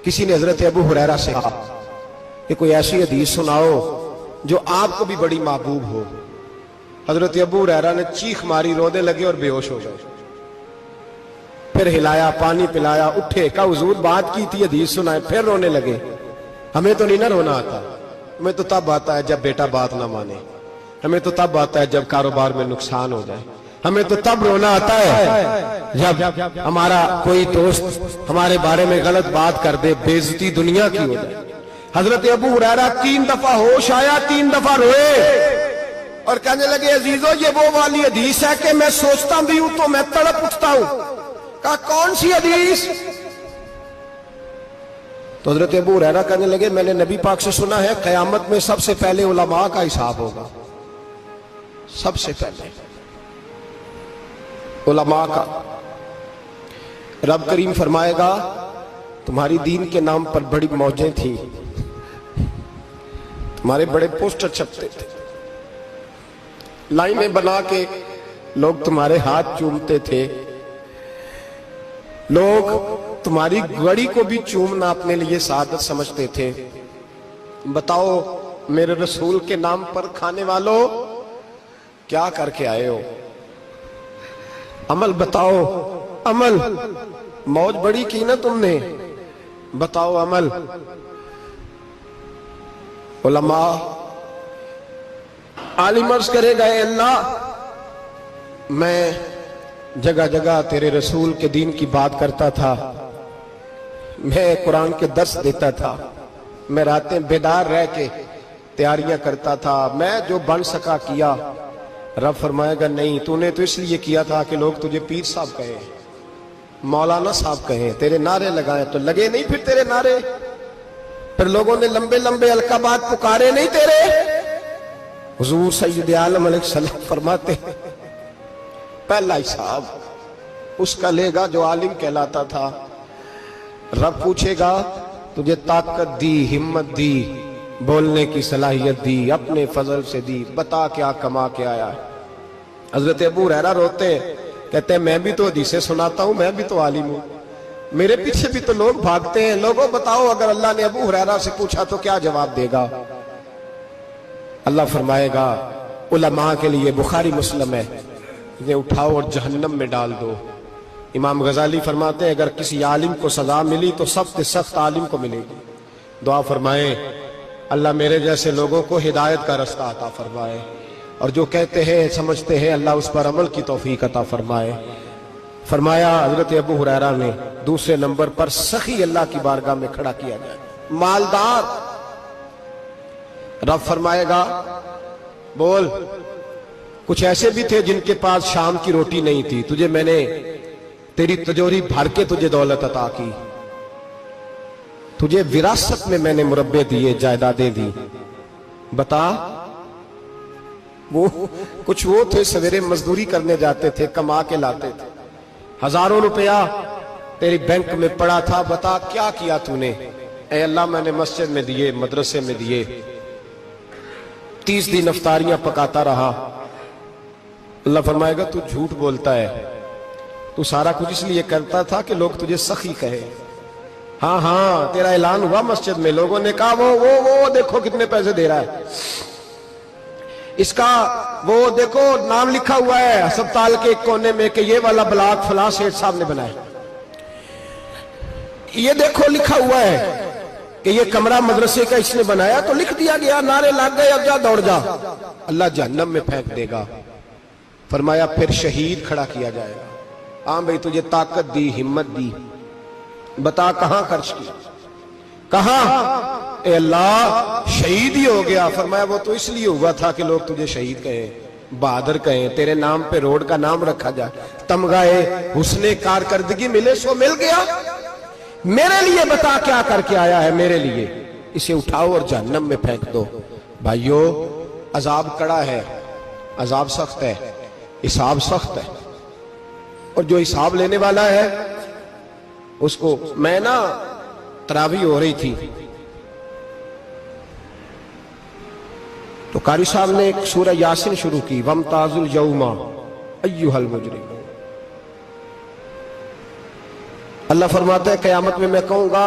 کسی نے حضرت ابو ہریرہ سے کہا کہ کوئی ایسی حدیث سناؤ جو آپ کو بھی بڑی محبوب ہو۔ حضرت ابو ہریرہ نے چیخ ماری، رونے لگے اور بے ہوش ہو گئے۔ پھر ہلایا، پانی پلایا، اٹھے، کہا حضور بات کی تھی، حدیث سنائے، پھر رونے لگے۔ ہمیں تو نہیں نہ رونا آتا، ہمیں تو تب آتا ہے جب بیٹا بات نہ مانے، ہمیں تو تب آتا ہے جب کاروبار میں نقصان ہو جائے، ہمیں تو تب رونا آتا ہے جب ہمارا کوئی دوست ہمارے بارے میں غلط بات کر دے، بے عزتی دنیا کی ہو جائے۔ حضرت ابو ہریرہ 3 دفعہ ہوش آیا، 3 دفعہ روئے اور کہنے لگے عزیزو یہ وہ والی حدیث ہے کہ میں سوچتا بھی ہوں تو میں تڑپ اٹھتا ہوں۔ کہا کون سی حدیث؟ تو حضرت ابو ہریرہ کہنے لگے میں نے نبی پاک سے سنا ہے قیامت میں سب سے پہلے علماء کا حساب ہوگا، سب سے پہلے علماء کا۔ رب کریم فرمائے گا تمہاری دین کے نام پر بڑی موجیں تھیں، تمہارے بڑے پوسٹر چھپتے تھے، لائنیں بنا کے لوگ تمہارے ہاتھ چومتے تھے، لوگ تمہاری گڑی کو بھی چومنا اپنے لیے سعادت سمجھتے تھے۔ بتاؤ میرے رسول کے نام پر کھانے والوں کیا کر کے آئے ہو؟ عمل بتاؤ، عمل۔ موج بڑی کی نا تم نے، بتاؤ عمل۔ علماء عالم عرض کرے گا اے اللہ میں جگہ جگہ تیرے رسول کے دین کی بات کرتا تھا، میں قرآن کے درس دیتا تھا، میں راتیں بیدار رہ کے تیاریاں کرتا تھا، میں جو بن سکا کیا۔ رب فرمائے گا نہیں، تو نے تو اس لیے کیا تھا کہ لوگ تجھے پیر صاحب کہیں، مولانا صاحب کہیں، تیرے نعرے لگائیں، تو لگے نہیں پھر تیرے نعرے؟ پھر لوگوں نے لمبے لمبے القابات پکارے نہیں تیرے؟ حضور سید عالم علیہ السلام فرماتے ہیں پہلا حساب اس کا لے گا جو عالم کہلاتا تھا۔ رب پوچھے گا تجھے طاقت دی، ہمت دی، بولنے کی صلاحیت دی، اپنے فضل سے دی، بتا کیا کما کے آیا ہے۔ حضرت ابو ہریرہ روتے ہیں، کہتے ہیں میں بھی تو حدیثیں سناتا ہوں، میں بھی تو عالم ہوں، میرے پیچھے بھی تو لوگ بھاگتے ہیں۔ لوگوں بتاؤ اگر اللہ نے ابو ہریرہ سے پوچھا تو کیا جواب دے گا؟ اللہ فرمائے گا علماء کے لیے بخاری مسلم ہے، انہیں اٹھاؤ اور جہنم میں ڈال دو۔ امام غزالی فرماتے ہیں اگر کسی عالم کو سزا ملی تو سخت سخت عالم کو ملے گی۔ دعا فرمائیں اللہ میرے جیسے لوگوں کو ہدایت کا رستہ عطا فرمائے، اور جو کہتے ہیں سمجھتے ہیں اللہ اس پر عمل کی توفیق عطا فرمائے۔ فرمایا حضرت ابو ہریرہ نے دوسرے نمبر پر سخی اللہ کی بارگاہ میں کھڑا کیا جائے، مالدار۔ رب فرمائے گا بول، کچھ ایسے بھی تھے جن کے پاس شام کی روٹی نہیں تھی، تجھے میں نے تیری تجوری بھر کے تجھے دولت عطا کی، تجھے وراثت میں نے مربے دیے، جائیدادیں دی، بتا۔ وہ کچھ وہ تھے سویرے مزدوری کرنے جاتے تھے، کما کے لاتے تھے، ہزاروں روپیہ تیری بینک میں پڑا تھا، بتا کیا کیا تو نے؟ اے اللہ میں نے مسجد میں دیے، مدرسے میں دیے، 30 دن افطاریاں پکاتا رہا۔ اللہ فرمائے گا تو جھوٹ بولتا ہے، تو سارا کچھ اس لیے کرتا تھا کہ لوگ تجھے سخی کہے۔ ہاں ہاں تیرا اعلان ہوا مسجد میں، لوگوں نے کہا وہ دیکھو کتنے پیسے دے رہا ہے، اس کا وہ دیکھو نام لکھا ہوا ہے ہسپتال کے ایک کونے میں کہ یہ والا بلاک فلاں سیٹھ صاحب نے بنایا، یہ دیکھو لکھا ہوا ہے کہ یہ کمرہ مدرسے کا اس نے بنایا، تو لکھ دیا گیا، نعرے لگ گئے، اب جا دوڑ جا۔ اللہ جہنم میں پھینک دے گا۔ فرمایا پھر شہید کھڑا کیا جائے گا۔ ہاں بھئی تجھے طاقت دی، ہمت دی، بتا کہاں خرچ کی، کہاں؟ اے اللہ شہید ہی ہو گیا۔ فرمایا وہ تو اس لیے ہوا تھا کہ لوگ تجھے شہید کہیں، بہادر کہیں، تیرے نام پہ روڈ کا نام رکھا جائے، تمغہ حسن کارکردگی ملے، سو مل گیا۔ میرے لیے بتا کیا کر کے آیا ہے، میرے لیے، اسے اٹھاؤ اور جہنم میں پھینک دو۔ بھائیو عذاب کڑا ہے، عذاب سخت ہے، حساب سخت ہے، اور جو حساب لینے والا ہے اس کو، میں نا تراویح ہو رہی تھی تو قاری صاحب نے ایک سورہ یاسین شروع کی، وَامْتَازُوا الْيَوْمَ أَيُّهَا الْمُجْرِمُونَ۔ اللہ فرماتا ہے قیامت میں کہوں گا